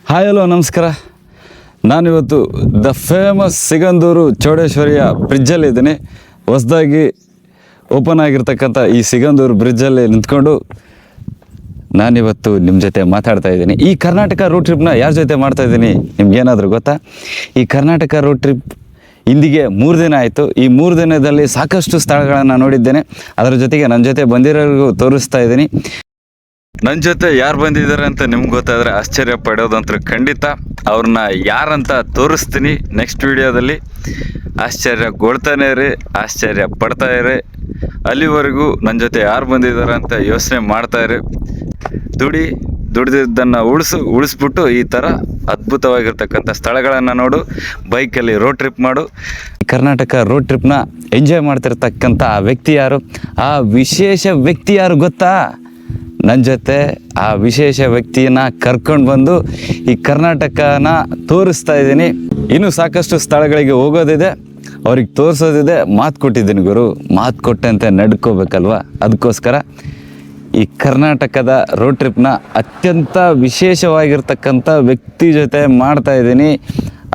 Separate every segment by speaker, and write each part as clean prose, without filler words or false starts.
Speaker 1: Hi hello ನಮಸ್ಕಾರ. ನಾನಿವತ್ತು the famous Sigandur ಚೌಡೇಶ್ವರಿಯ ಬ್ರಿಡ್ಜಲ್ಲಿದ್ದೀನಿ. ಹೊಸದಾಗಿ ಓಪನ್ ಆಗಿರ್ತಕ್ಕಂಥ ಈ ಸಿಗಂದೂರು ಬ್ರಿಡ್ಜಲ್ಲಿ ನಿಂತ್ಕೊಂಡು ನಾನಿವತ್ತು ನಿಮ್ಮ ಜೊತೆ ಮಾತಾಡ್ತಾ ಇದ್ದೀನಿ. ಈ ಕರ್ನಾಟಕ ರೋಡ್ ಟ್ರಿಪ್ನ ಯಾರ ಜೊತೆ ಮಾಡ್ತಾಯಿದ್ದೀನಿ ನಿಮ್ಗೇನಾದರೂ ಗೊತ್ತಾ? ಈ ಕರ್ನಾಟಕ ರೋಡ್ ಟ್ರಿಪ್ ಇಂದಿಗೆ 3 ದಿನ ಆಯಿತು. ಈ 3 ದಿನದಲ್ಲಿ ಸಾಕಷ್ಟು ಸ್ಥಳಗಳನ್ನು ನೋಡಿದ್ದೇನೆ. ಅದರ ಜೊತೆಗೆ ನನ್ನ ಜೊತೆ ಬಂದಿರೋರಿಗೂ ತೋರಿಸ್ತಾ ಇದ್ದೀನಿ. ನನ್ನ ಜೊತೆ ಯಾರು ಬಂದಿದ್ದಾರೆ ಅಂತ ನಿಮ್ಗೆ ಗೊತ್ತಾದರೆ ಆಶ್ಚರ್ಯ ಪಡೋದಂತೂ ಖಂಡಿತ. ಅವ್ರನ್ನ ಯಾರಂತ ತೋರಿಸ್ತೀನಿ ನೆಕ್ಸ್ಟ್ ವಿಡಿಯೋದಲ್ಲಿ. ಆಶ್ಚರ್ಯಗೊಳ್ತಾನೆ ಇರಿ, ಆಶ್ಚರ್ಯ ಪಡ್ತಾ ಇರಿ. ಅಲ್ಲಿವರೆಗೂ ನನ್ನ ಜೊತೆ ಯಾರು ಬಂದಿದ್ದಾರೆ ಅಂತ ಯೋಚನೆ ಮಾಡ್ತಾ ಇರಿ. ದುಡಿದಿದ್ದನ್ನು ಉಳಿಸ್ಬಿಟ್ಟು ಈ ಥರ ಅದ್ಭುತವಾಗಿರ್ತಕ್ಕಂಥ ಸ್ಥಳಗಳನ್ನು ನೋಡು, ಬೈಕಲ್ಲಿ ರೋಡ್ ಟ್ರಿಪ್ ಮಾಡು. ಕರ್ನಾಟಕ ರೋಡ್ ಟ್ರಿಪ್ನ ಎಂಜಾಯ್ ಮಾಡ್ತಿರ್ತಕ್ಕಂಥ ಆ ವ್ಯಕ್ತಿ ಯಾರು, ಆ ವಿಶೇಷ ವ್ಯಕ್ತಿ ಯಾರು ಗೊತ್ತಾ? ನನ್ನ ಜೊತೆ ಆ ವಿಶೇಷ ವ್ಯಕ್ತಿನ ಕರ್ಕೊಂಡು ಬಂದು ಈ ಕರ್ನಾಟಕನ ತೋರಿಸ್ತಾ ಇದ್ದೀನಿ. ಇನ್ನೂ ಸಾಕಷ್ಟು ಸ್ಥಳಗಳಿಗೆ ಹೋಗೋದಿದೆ, ಅವ್ರಿಗೆ ತೋರಿಸೋದಿದೆ. ಮಾತು ಕೊಟ್ಟಿದ್ದೀನಿ ಗುರು, ಮಾತು ಕೊಟ್ಟಂತೆ ನಡ್ಕೋಬೇಕಲ್ವ. ಅದಕ್ಕೋಸ್ಕರ ಈ ಕರ್ನಾಟಕದ ರೋಡ್ ಟ್ರಿಪ್ನ ಅತ್ಯಂತ ವಿಶೇಷವಾಗಿರ್ತಕ್ಕಂಥ ವ್ಯಕ್ತಿ ಜೊತೆ ಮಾಡ್ತಾ ಇದ್ದೀನಿ.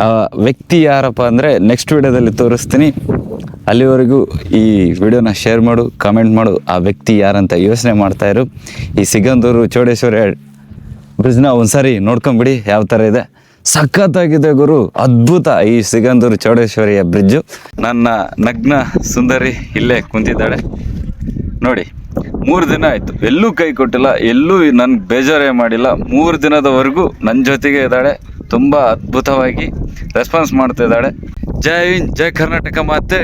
Speaker 1: ಆ ವ್ಯಕ್ತಿ ಯಾರಪ್ಪ ಅಂದರೆ ನೆಕ್ಸ್ಟ್ ವಿಡಿಯೋದಲ್ಲಿ ತೋರಿಸ್ತೀನಿ. ಅಲ್ಲಿವರೆಗೂ ಈ ವಿಡಿಯೋನ ಶೇರ್ ಮಾಡು, ಕಾಮೆಂಟ್ ಮಾಡು. ಆ ವ್ಯಕ್ತಿ ಯಾರಂತ ಯೋಚನೆ ಮಾಡ್ತಾಯಿರು. ಈ ಸಿಗಂದೂರು ಚೌಡೇಶ್ವರಿ ಬ್ರಿಡ್ಜ್ನ ಒಂದ್ಸಾರಿ ನೋಡ್ಕೊಂಬಿಡಿ, ಯಾವ ಥರ ಇದೆ. ಸಖತ್ತಾಗಿದೆ ಗುರು, ಅದ್ಭುತ ಈ ಸಿಗಂದೂರು ಚೌಡೇಶ್ವರಿಯ ಬ್ರಿಡ್ಜು. ನನ್ನ ನಗ್ನ ಸುಂದರಿ ಇಲ್ಲೇ ಕುಂತಿದ್ದಾಳೆ ನೋಡಿ. 3 ದಿನ ಆಯಿತು, ಎಲ್ಲೂ ಕೈ ಕೊಟ್ಟಿಲ್ಲ, ಎಲ್ಲೂ ನನ್ಗೆ ಬೇಜಾರೇ ಮಾಡಿಲ್ಲ. 3 ದಿನದವರೆಗೂ ನನ್ನ ಜೊತೆಗೆ ಇದ್ದಾಳೆ. ತುಂಬ ಅದ್ಭುತವಾಗಿ ರೆಸ್ಪಾನ್ಸ್ ಮಾಡ್ತಿದ್ದಾಳೆ. ಜೈ ಹಿಂದ್, ಜೈ ಕರ್ನಾಟಕ ಮಾತೆ.